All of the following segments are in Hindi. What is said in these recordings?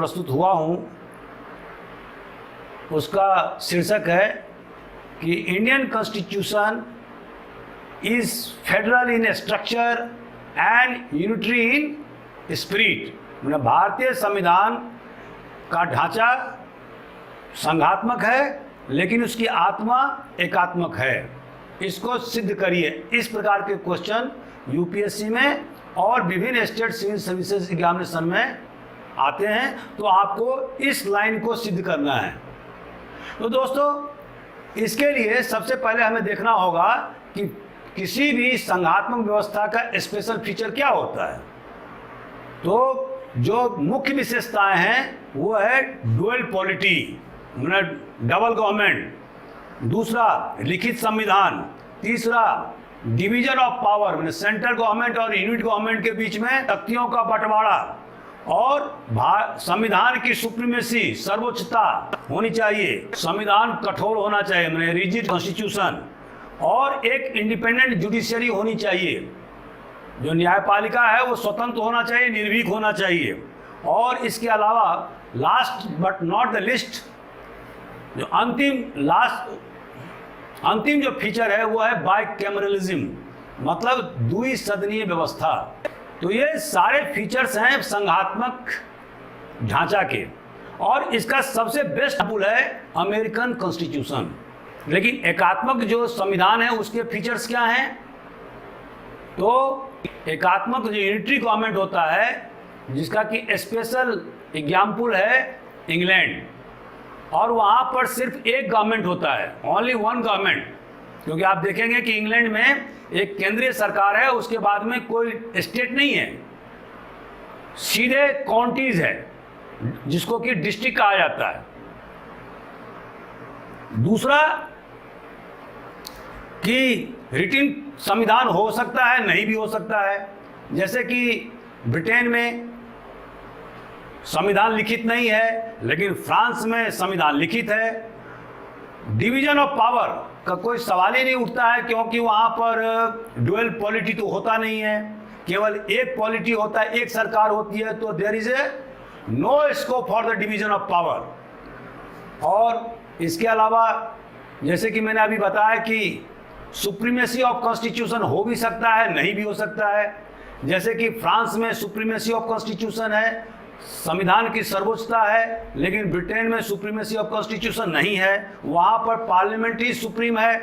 प्रस्तुत हुआ हूँ उसका शीर्षक है कि Indian constitution is federal in structure and unitary in spirit. मतलब भारतीय संविधान का ढांचा संघात्मक है लेकिन उसकी आत्मा एकात्मक है। इसको सिद्ध करिए। इस प्रकार के क्वेश्चन यूपीएससी में और विभिन्न स्टेट सिविल सर्विसेज एग्जामिनेशन में आते हैं, तो आपको इस लाइन को सिद्ध करना है। तो दोस्तों, इसके लिए सबसे पहले हमें देखना होगा कि किसी भी संघात्मक व्यवस्था का स्पेशल फीचर क्या होता है। तो जो मुख्य विशेषताएं हैं वो है डुअल पॉलिटी, मतलब डबल गवर्नमेंट, दूसरा लिखित संविधान, तीसरा डिवीजन ऑफ पावर, मतलब सेंट्रल गवर्नमेंट और यूनिट गवर्नमेंट के बीच में शक्तियों का बंटवारा, और संविधान की सुप्रीमेसी, सर्वोच्चता होनी चाहिए, संविधान कठोर होना चाहिए, मतलब रिजिड कॉन्स्टिट्यूशन, और एक इंडिपेंडेंट जुडिशरी होनी चाहिए। जो न्यायपालिका है वो स्वतंत्र होना चाहिए, निर्भीक होना चाहिए। और इसके अलावा last but not the list, जो अंतिम जो फीचर है वो है बाइकैमरलिज्म, मतलब द्विसदनीय व्यवस्था। तो ये सारे फीचर्स हैं संघात्मक ढांचा के, और इसका सबसे बेस्ट एग्जाम्पल है अमेरिकन कॉन्स्टिट्यूशन। लेकिन एकात्मक जो संविधान है उसके फीचर्स क्या हैं? तो एकात्मक जो यूनिटरी गवर्नमेंट होता है, जिसका कि स्पेशल एग्जाम्पल है इंग्लैंड, और वहाँ पर सिर्फ एक गवर्नमेंट होता है, ओनली वन गवर्नमेंट। क्योंकि आप देखेंगे कि इंग्लैंड में एक केंद्रीय सरकार है, उसके बाद में कोई स्टेट नहीं है, सीधे काउंटीज है, जिसको कि डिस्ट्रिक्ट कहा जाता है। दूसरा कि रिटिन संविधान हो सकता है, नहीं भी हो सकता है। जैसे कि ब्रिटेन में संविधान लिखित नहीं है, लेकिन फ्रांस में संविधान लिखित है। डिवीजन ऑफ पावर का कोई सवाल ही नहीं उठता है, क्योंकि वहाँ पर डुअल पॉलिटी तो होता नहीं है, केवल एक पॉलिटी होता है, एक सरकार होती है। तो there is a no scope for the division of power. और इसके अलावा जैसे कि मैंने अभी बताया कि सुप्रीमेसी ऑफ कॉन्स्टिट्यूशन हो भी सकता है, नहीं भी हो सकता है। जैसे कि फ्रांस में सुप्रीमेसी ऑफ कॉन्स्टिट्यूशन है, संविधान की सर्वोच्चता है, लेकिन ब्रिटेन में सुप्रीमेसी ऑफ कॉन्स्टिट्यूशन नहीं है, वहाँ पर पार्लियामेंट ही सुप्रीम है।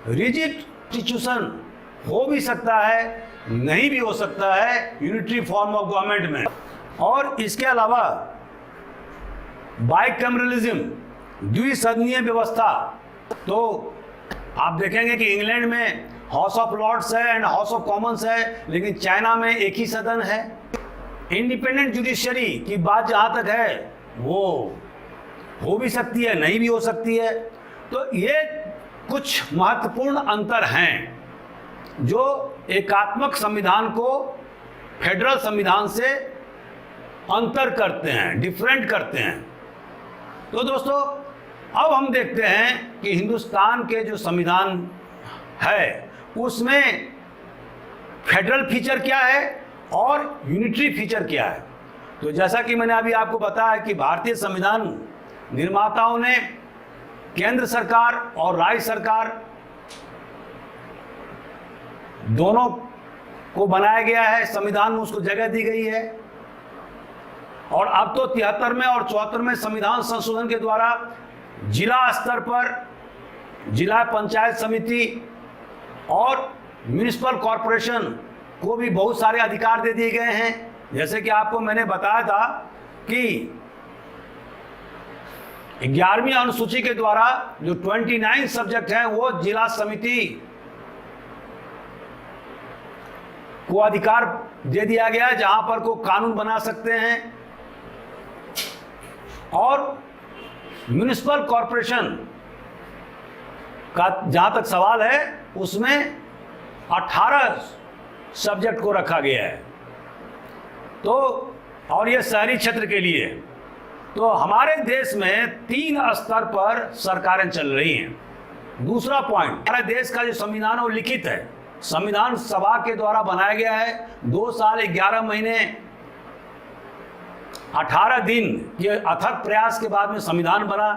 रिजिड कॉन्स्टिट्यूशन हो भी सकता है, नहीं भी हो सकता है यूनिटरी फॉर्म ऑफ गवर्नमेंट में। और इसके अलावा बाइकैमरलिज्म, द्विसदनीय व्यवस्था, तो आप देखेंगे कि इंग्लैंड में हाउस ऑफ लॉर्ड्स है एंड हाउस ऑफ कॉमन्स है, लेकिन चाइना में एक ही सदन है। इंडिपेंडेंट जुडिशरी की बात जहाँ तक है वो हो भी सकती है, नहीं भी हो सकती है। तो ये कुछ महत्वपूर्ण अंतर हैं जो एकात्मक संविधान को फेडरल संविधान से अंतर करते हैं, डिफरेंट करते हैं। तो दोस्तों, अब हम देखते हैं कि हिंदुस्तान के जो संविधान है उसमें फेडरल फीचर क्या है और यूनिटरी फीचर क्या है। तो जैसा कि मैंने अभी आपको बताया कि भारतीय संविधान निर्माताओं ने केंद्र सरकार और राज्य सरकार दोनों को बनाया गया है, संविधान में उसको जगह दी गई है। और अब तो 73 में और 74 में संविधान संशोधन के द्वारा जिला स्तर पर जिला पंचायत समिति और म्युनिसिपल कॉरपोरेशन को भी बहुत सारे अधिकार दे दिए गए हैं। जैसे कि आपको मैंने बताया था कि 11वीं अनुसूची के द्वारा जो 29 सब्जेक्ट हैं वो जिला समिति को अधिकार दे दिया गया है, जहां पर को कानून बना सकते हैं। और म्युनिसिपल कॉरपोरेशन का जहां तक सवाल है उसमें 18 सब्जेक्ट को रखा गया है। तो और ये शहरी क्षेत्र के लिए। तो हमारे देश में 3 स्तर पर सरकारें चल रही हैं। दूसरा पॉइंट, हमारे देश का जो संविधान है वो लिखित है, संविधान सभा के द्वारा बनाया गया है। 2 साल 11 महीने 18 दिन के अथक प्रयास के बाद में संविधान बना,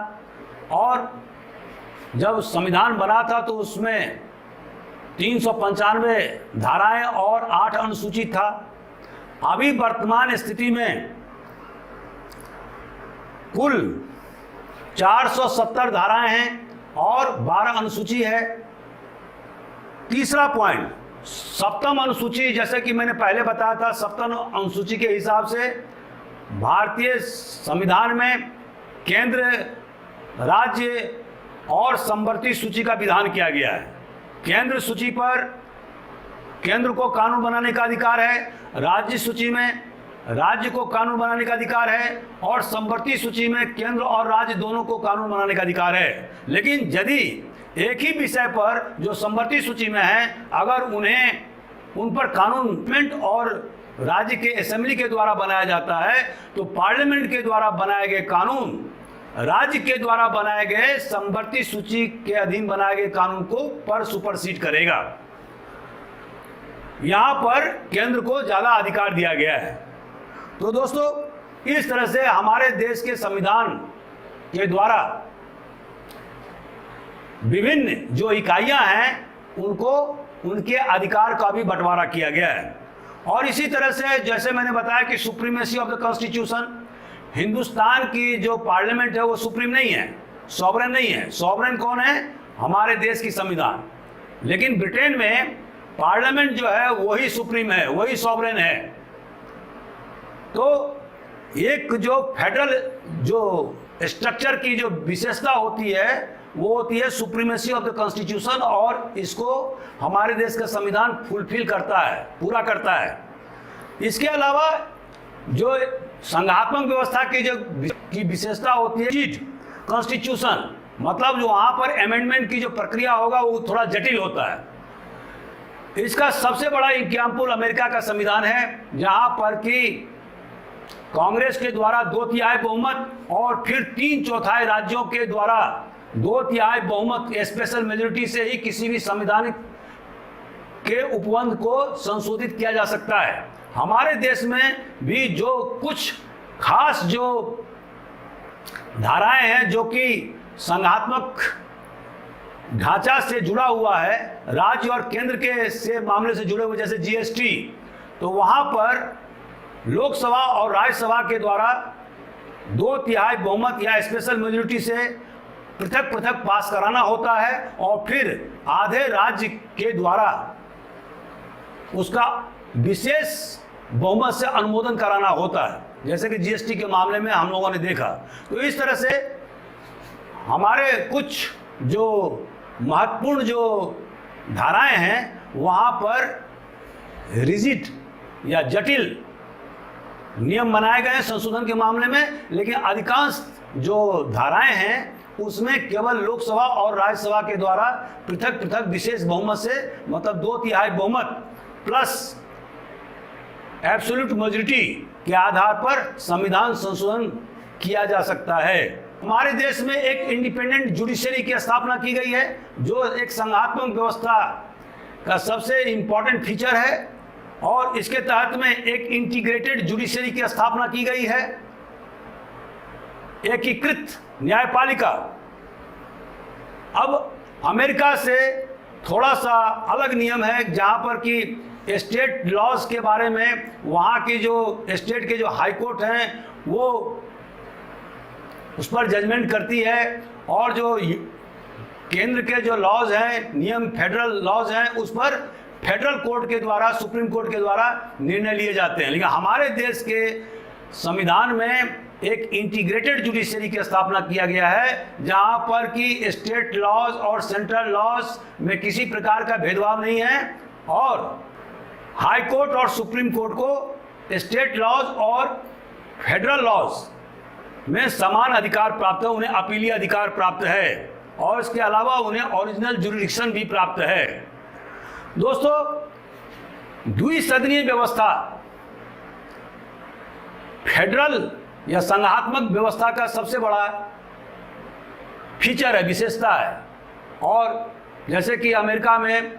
और जब संविधान बना था तो उसमें 395 धाराएं और 8 अनुसूची था। अभी वर्तमान स्थिति में कुल 470 धाराएं हैं और 12 अनुसूची है। तीसरा पॉइंट, सप्तम अनुसूची, जैसे कि मैंने पहले बताया था, सप्तम अनुसूची के हिसाब से भारतीय संविधान में केंद्र, राज्य और समवर्ती सूची का विधान किया गया है। केंद्र सूची पर केंद्र को कानून बनाने का अधिकार है, राज्य सूची में राज्य को कानून बनाने का अधिकार है, और समवर्ती सूची में केंद्र और राज्य दोनों को कानून बनाने का अधिकार है। लेकिन यदि एक ही विषय पर जो समवर्ती सूची में है, अगर उन पर कानून और राज्य के असेंबली के द्वारा बनाया जाता है, तो पार्लियामेंट के द्वारा बनाए गए कानून राज्य के द्वारा बनाए गए समवर्ती सूची के अधीन बनाए गए कानून को पर सुपरसीड करेगा। यहां पर केंद्र को ज्यादा अधिकार दिया गया है। तो दोस्तों, इस तरह से हमारे देश के संविधान के द्वारा विभिन्न जो इकाइयां हैं उनको उनके अधिकार का भी बंटवारा किया गया है। और इसी तरह से जैसे मैंने बताया कि supremacy of the constitution, Hindustan की जो पार्लियामेंट है वो सुप्रीम नहीं है, सॉवरेन नहीं है। सॉवरेन कौन है? हमारे देश की संविधान। लेकिन ब्रिटेन में पार्लियामेंट जो है वही सुप्रीम है, वही सॉवरेन है। तो एक जो फेडरल जो स्ट्रक्चर की जो विशेषता होती है वो होती है सुप्रीमेसी ऑफ द कॉन्स्टिट्यूशन, और इसको हमारे देश का संविधान फुलफिल करता है, पूरा करता है। इसके अलावा जो संघात्मक व्यवस्था की विशेषता होती है चीट कॉन्स्टिट्यूशन, मतलब जो वहाँ पर अमेंडमेंट की जो प्रक्रिया होगा वो थोड़ा जटिल होता है। इसका सबसे बड़ा एग्जाम्पल अमेरिका का संविधान है, जहाँ पर कि कांग्रेस के द्वारा 2/3 बहुमत और फिर 3/4 राज्यों के द्वारा 2/3 बहुमत स्पेशल मेजोरिटी से ही किसी भी संविधान के उपबंध को संशोधित किया जा सकता है। हमारे देश में भी जो कुछ खास जो धाराएं हैं जो कि संघात्मक ढांचा से जुड़ा हुआ है, राज्य और केंद्र के से मामले से जुड़े हुए, जैसे जीएसटी, तो वहां पर लोकसभा और राज्यसभा के द्वारा 2/3 बहुमत या स्पेशल मेजोरिटी से पृथक पृथक पास कराना होता है, और फिर आधे राज्य के द्वारा उसका विशेष बहुमत से अनुमोदन कराना होता है, जैसे कि जीएसटी के मामले में हम लोगों ने देखा। तो इस तरह से हमारे कुछ जो महत्वपूर्ण जो धाराएं हैं वहाँ पर रिजिड या जटिल नियम बनाए गए हैं संशोधन के मामले में, लेकिन अधिकांश जो धाराएं हैं उसमें केवल लोकसभा और राज्यसभा के द्वारा पृथक पृथक विशेष बहुमत से, मतलब 2/3 बहुमत प्लस एब्सोल्यूट मेजॉरिटी के आधार पर संविधान संशोधन किया जा सकता है। हमारे देश में एक इंडिपेंडेंट जुडिशरी की स्थापना की गई है, जो एक संघात्मक व्यवस्था का सबसे इंपॉर्टेंट फीचर है, और इसके तहत में एक इंटीग्रेटेड जुडिशरी की स्थापना की गई है, एकीकृत न्यायपालिका। अब अमेरिका से थोड़ा सा अलग नियम है, जहां पर कि स्टेट लॉज के बारे में वहाँ की जो स्टेट के जो हाई कोर्ट हैं वो उस पर जजमेंट करती है, और जो केंद्र के जो लॉज हैं, नियम फेडरल लॉज हैं, उस पर फेडरल कोर्ट के द्वारा, सुप्रीम कोर्ट के द्वारा निर्णय लिए जाते हैं। लेकिन हमारे देश के संविधान में एक इंटीग्रेटेड जुडिशरी की स्थापना किया गया है, जहां पर कि स्टेट लॉज और सेंट्रल लॉज में किसी प्रकार का भेदभाव नहीं है, और हाई कोर्ट और सुप्रीम कोर्ट को स्टेट लॉज और फेडरल लॉज में समान अधिकार प्राप्त है, उन्हें अपीलीय अधिकार प्राप्त है, और इसके अलावा उन्हें ओरिजिनल जुरिडिक्शन भी प्राप्त है। दोस्तों, द्विसदनीय व्यवस्था फेडरल या संघात्मक व्यवस्था का सबसे बड़ा फीचर है, विशेषता है। और जैसे कि अमेरिका में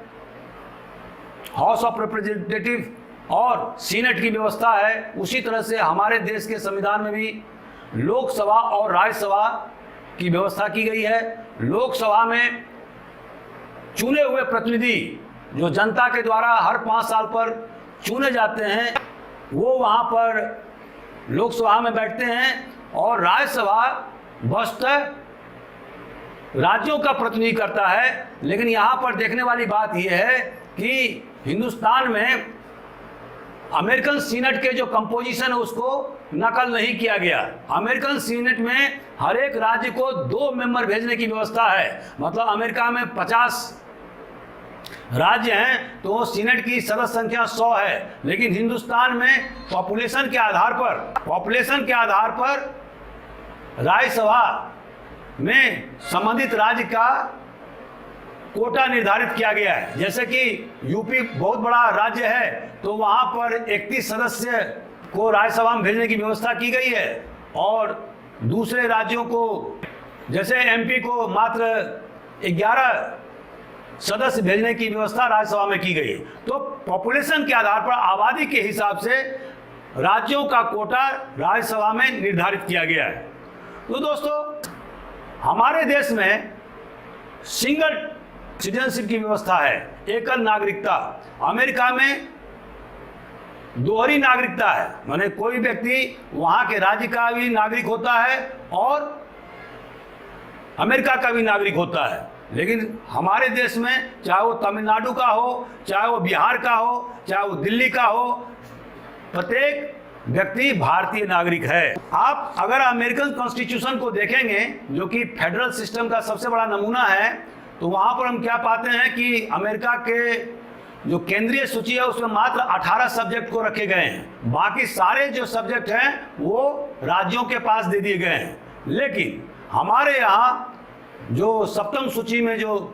हाउस ऑफ रिप्रेजेंटेटिव और सीनेट की व्यवस्था है, उसी तरह से हमारे देश के संविधान में भी लोकसभा और राज्यसभा की व्यवस्था की गई है। लोकसभा में चुने हुए प्रतिनिधि जो जनता के द्वारा हर 5 साल पर चुने जाते हैं, वो वहाँ पर लोकसभा में बैठते हैं और राज्यसभा वस्तुतः राज्यों का प्रतिनिधि करता है। लेकिन यहाँ पर देखने वाली बात यह है कि हिंदुस्तान में अमेरिकन सीनेट के जो कंपोजिशन है उसको नकल नहीं किया गया। अमेरिकन सीनेट में हर एक राज्य को 2 मेंबर भेजने की व्यवस्था है। मतलब अमेरिका में 50 राज्य हैं तो सीनेट की सदस्य संख्या 100 है, लेकिन हिंदुस्तान में पॉपुलेशन के आधार पर राज्यसभा में संबंधित राज्य का कोटा निर्धारित किया गया है। जैसे कि यूपी बहुत बड़ा राज्य है तो वहाँ पर 31 सदस्य को राज्यसभा में भेजने की व्यवस्था की गई है और दूसरे राज्यों को जैसे एमपी को मात्र 11 सदस्य भेजने की व्यवस्था राज्यसभा में की गई। तो पॉपुलेशन के आधार पर, आबादी के हिसाब से राज्यों का कोटा राज्यसभा में निर्धारित किया गया है। तो दोस्तों, हमारे देश में सिंगल सिटीजनशिप की व्यवस्था है, एकल नागरिकता। अमेरिका में दोहरी नागरिकता है, माने कोई व्यक्ति वहाँ के राज्य का भी नागरिक होता है और अमेरिका का भी नागरिक होता है। लेकिन हमारे देश में चाहे वो तमिलनाडु का हो, चाहे वो बिहार का हो, चाहे वो दिल्ली का हो, प्रत्येक व्यक्ति भारतीय नागरिक है। आप अगर अमेरिकन कॉन्स्टिट्यूशन को देखेंगे जो कि फेडरल सिस्टम का सबसे बड़ा नमूना है, तो वहाँ पर हम क्या पाते हैं कि अमेरिका के जो केंद्रीय सूची है उसमें मात्र 18 सब्जेक्ट को रखे गए हैं। बाकी सारे जो सब्जेक्ट हैं वो राज्यों के पास दे दिए गए हैं। लेकिन हमारे यहाँ जो सप्तम सूची में जो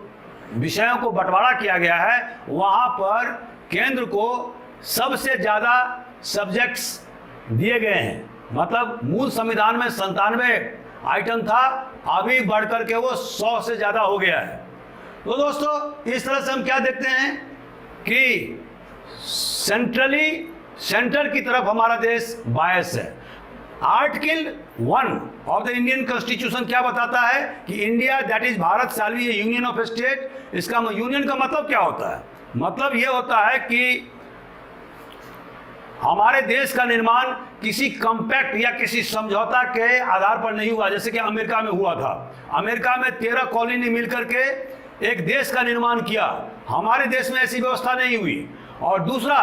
विषयों को बंटवारा किया गया है, वहाँ पर केंद्र को सबसे ज़्यादा सब्जेक्ट्स दिए गए हैं। मतलब मूल संविधान में 97 आइटम था, अभी बढ़कर के वो 100 से ज़्यादा हो गया है। तो दोस्तों, इस तरह से हम क्या देखते हैं कि सेंटर की तरफ हमारा देश बायस है। Article 1 of the Indian constitution क्या बताता है कि India that is Bharat shall be A union of state. इसका यूनियन का मतलब क्या होता है? मतलब ये होता है कि हमारे देश का निर्माण किसी कॉम्पैक्ट या किसी समझौता के आधार पर नहीं हुआ, जैसे कि अमेरिका में हुआ था। अमेरिका में 13 कॉलोनी मिलकर के एक देश का निर्माण किया। हमारे देश में ऐसी व्यवस्था नहीं हुई। और दूसरा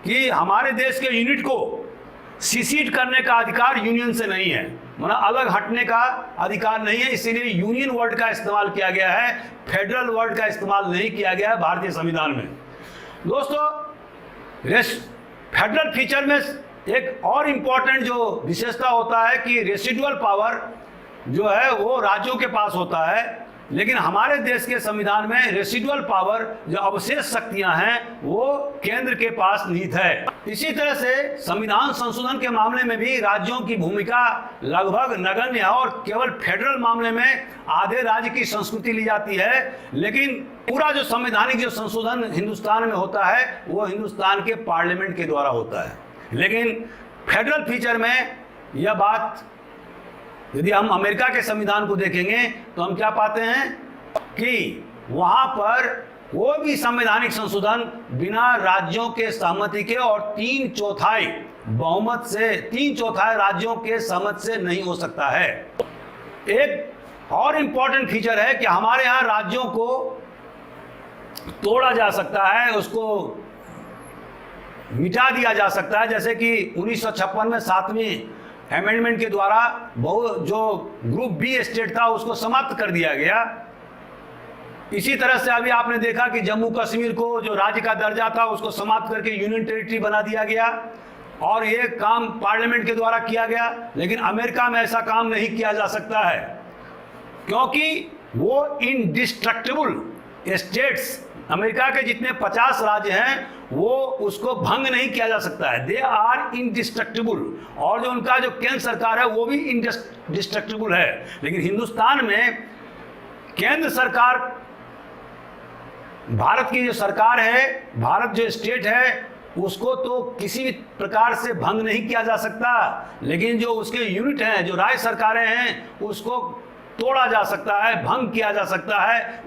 कि हमारे देश के यूनिट को सिसीड करने का अधिकार यूनियन से नहीं है, मतलब अलग हटने का अधिकार नहीं है। इसीलिए यूनियन वर्ड का इस्तेमाल किया गया है, फेडरल वर्ड का इस्तेमाल नहीं किया गया है भारतीय संविधान में। दोस्तों, फेडरल फीचर में एक और इम्पॉर्टेंट जो विशेषता होता है कि रेसिडुअल पावर जो है वो राज्यों के पास होता है, लेकिन हमारे देश के संविधान में रेसिडुअल पावर जो अवशेष शक्तियां हैं वो केंद्र के पास निहित है। इसी तरह से संविधान संशोधन के मामले में भी राज्यों की भूमिका लगभग नगण्य है और केवल फेडरल मामले में आधे राज्य की संस्कृति ली जाती है। लेकिन पूरा जो संवैधानिक जो संशोधन हिंदुस्तान में होता है वो हिंदुस्तान के पार्लियामेंट के द्वारा होता है। लेकिन फेडरल फीचर में यह बात, यदि हम अमेरिका के संविधान को देखेंगे तो हम क्या पाते हैं कि वहाँ पर कोई भी संवैधानिक संशोधन बिना राज्यों के सहमति के और 3/4 बहुमत से, 3/4 राज्यों के सहमत से नहीं हो सकता है। एक और इम्पॉर्टेंट फीचर है कि हमारे यहाँ राज्यों को तोड़ा जा सकता है, उसको मिटा दिया जा सकता है। जैसे कि 1956 में 7वीं अमेंडमेंट के द्वारा जो ग्रुप बी स्टेट था उसको समाप्त कर दिया गया। इसी तरह से अभी आपने देखा कि जम्मू कश्मीर को जो राज्य का दर्जा था उसको समाप्त करके यूनियन टेरिटरी बना दिया गया और ये काम पार्लियामेंट के द्वारा किया गया। लेकिन अमेरिका में ऐसा काम नहीं किया जा सकता है क्योंकि वो इनडिस्ट्रक्टिबल स्टेट्स, अमेरिका के जितने 50 राज्य हैं वो उसको भंग नहीं किया जा सकता है। They are indestructible. और जो उनका जो केंद्र सरकार है वो भी इनडिस्ट्रक्टिबल है। लेकिन हिंदुस्तान में केंद्र सरकार, भारत की जो सरकार है, भारत जो स्टेट है उसको तो किसी भी प्रकार से भंग नहीं किया जा सकता, लेकिन जो उसके यूनिट हैं, जो राज्य सरकारें हैं, उसको तोड़ा जा सकता है, भंग किया जा सकता है,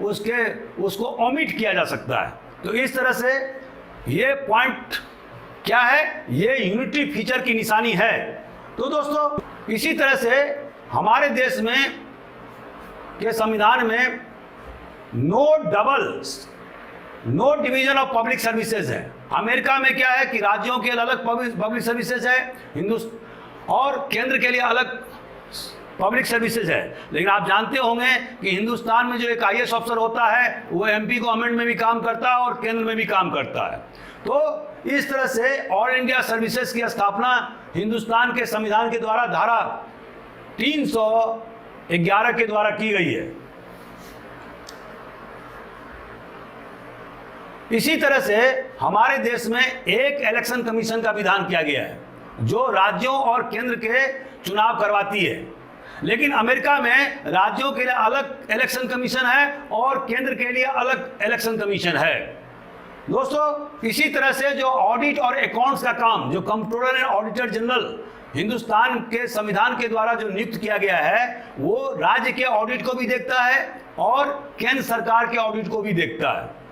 उसको ओमिट किया जा सकता है। तो इस तरह से ये पॉइंट क्या है, ये यूनिटी फीचर की निशानी है। तो दोस्तों इसी तरह से हमारे देश में के संविधान में no division of public services है। अमेरिका में क्या है कि राज्यों के लिए अलग पब्लिक सर्विसेज है, और केंद्र के लिए अलग पब्लिक सर्विसेज है। लेकिन आप जानते होंगे कि हिंदुस्तान में जो एक IAS अफसर होता है वो MP गवर्नमेंट में भी काम करता है और केंद्र में भी काम करता है। तो इस तरह से ऑल इंडिया सर्विसेज की स्थापना हिंदुस्तान के संविधान के द्वारा धारा 311 के द्वारा की गई है। इसी तरह से हमारे देश में एक इलेक्शन कमीशन का विधान किया गया है जो राज्यों और केंद्र के चुनाव करवाती है। लेकिन अमेरिका में राज्यों के लिए अलग इलेक्शन कमीशन है और केंद्र के लिए अलग इलेक्शन कमीशन है। दोस्तों इसी तरह से जो ऑडिट और अकाउंट्स का काम, जो controller and auditor general Hindustan के संविधान के द्वारा जो नियुक्त किया गया है, वो राज्य के ऑडिट को भी देखता है और केंद्र सरकार के ऑडिट को भी देखता है।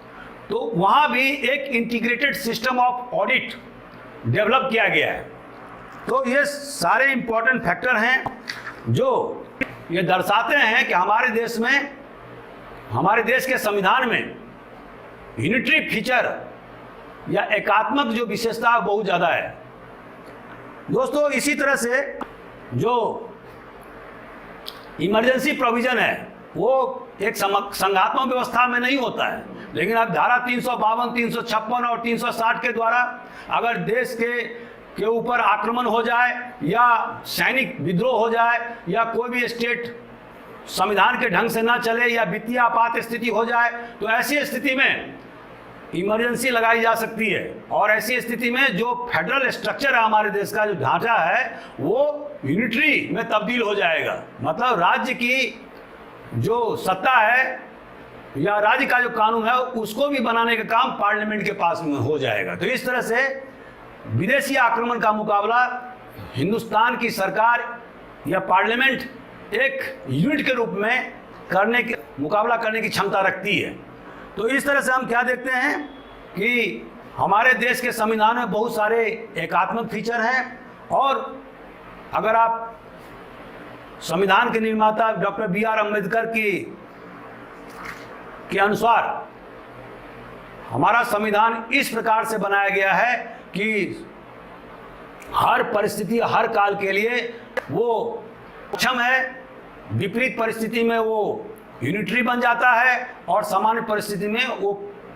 तो वहाँ भी एक integrated system of audit develop किया गया है। तो ये सारे इंपॉर्टेंट फैक्टर हैं जो ये दर्शाते हैं कि हमारे देश में, हमारे देश के संविधान में यूनिटरी फीचर या एकात्मक जो विशेषता बहुत ज़्यादा है। दोस्तों इसी तरह से जो इमरजेंसी प्रोविज़न है वो एक संघात्मक व्यवस्था में नहीं होता है, लेकिन अब धारा 352, 356 और 360 के द्वारा अगर देश के ऊपर आक्रमण हो जाए या सैनिक विद्रोह हो जाए या कोई भी स्टेट संविधान के ढंग से ना चले या वित्तीय आपात स्थिति हो जाए, तो ऐसी स्थिति में इमरजेंसी लगाई जा सकती है। और ऐसी स्थिति में जो फेडरल स्ट्रक्चर है हमारे देश का, जो ढांचा है, वो यूनिटरी में तब्दील हो जाएगा। मतलब राज्य की जो सत्ता है या राज्य का जो कानून है उसको भी बनाने का काम पार्लियामेंट के पास में हो जाएगा। तो इस तरह से विदेशी आक्रमण का मुकाबला हिंदुस्तान की सरकार या पार्लियामेंट एक यूनिट के रूप में मुकाबला करने की क्षमता रखती है। तो इस तरह से हम क्या देखते हैं कि हमारे देश के संविधान में बहुत सारे एकात्मक फीचर हैं, और अगर आप संविधान के निर्माता डॉक्टर B.R. अम्बेडकर के अनुसार हमारा संविधान इस प्रकार से बनाया गया है कि हर परिस्थिति, हर काल के लिए वो सक्षम है, विपरीत परिस्थिति में वो यूनिटरी बन जाता है और सामान्य परिस्थिति में वो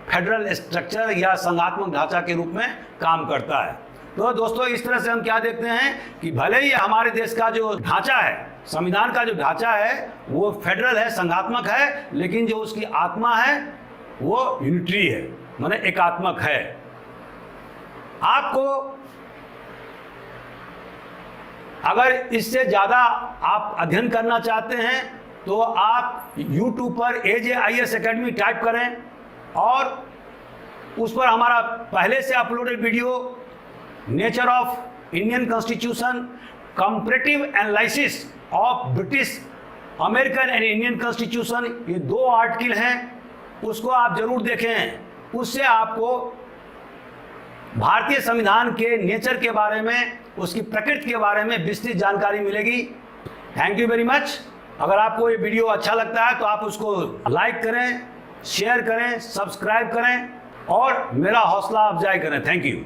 फेडरल स्ट्रक्चर या संघात्मक ढांचा के रूप में काम करता है। तो दोस्तों इस तरह से हम क्या देखते हैं कि भले ही हमारे देश का जो ढांचा है, संविधान का जो ढांचा है वो फेडरल है, संघात्मक है, लेकिन जो उसकी आत्मा है वो यूनिटरी है, माने एकात्मक है। आपको अगर इससे ज़्यादा आप अध्ययन करना चाहते हैं तो आप YouTube पर AJIS Academy टाइप करें और उस पर हमारा पहले से uploaded video nature of Indian constitution, comparative analysis of British, American and Indian constitution, ये 2 आर्टिकल हैं, उसको आप जरूर देखें। उससे आपको भारतीय संविधान के नेचर के बारे में, उसकी प्रकृति के बारे में विस्तृत जानकारी मिलेगी। Thank you very much. अगर आपको ये वीडियो अच्छा लगता है तो आप उसको लाइक करें, शेयर करें, सब्सक्राइब करें और मेरा हौसला अफजाई करें। Thank you.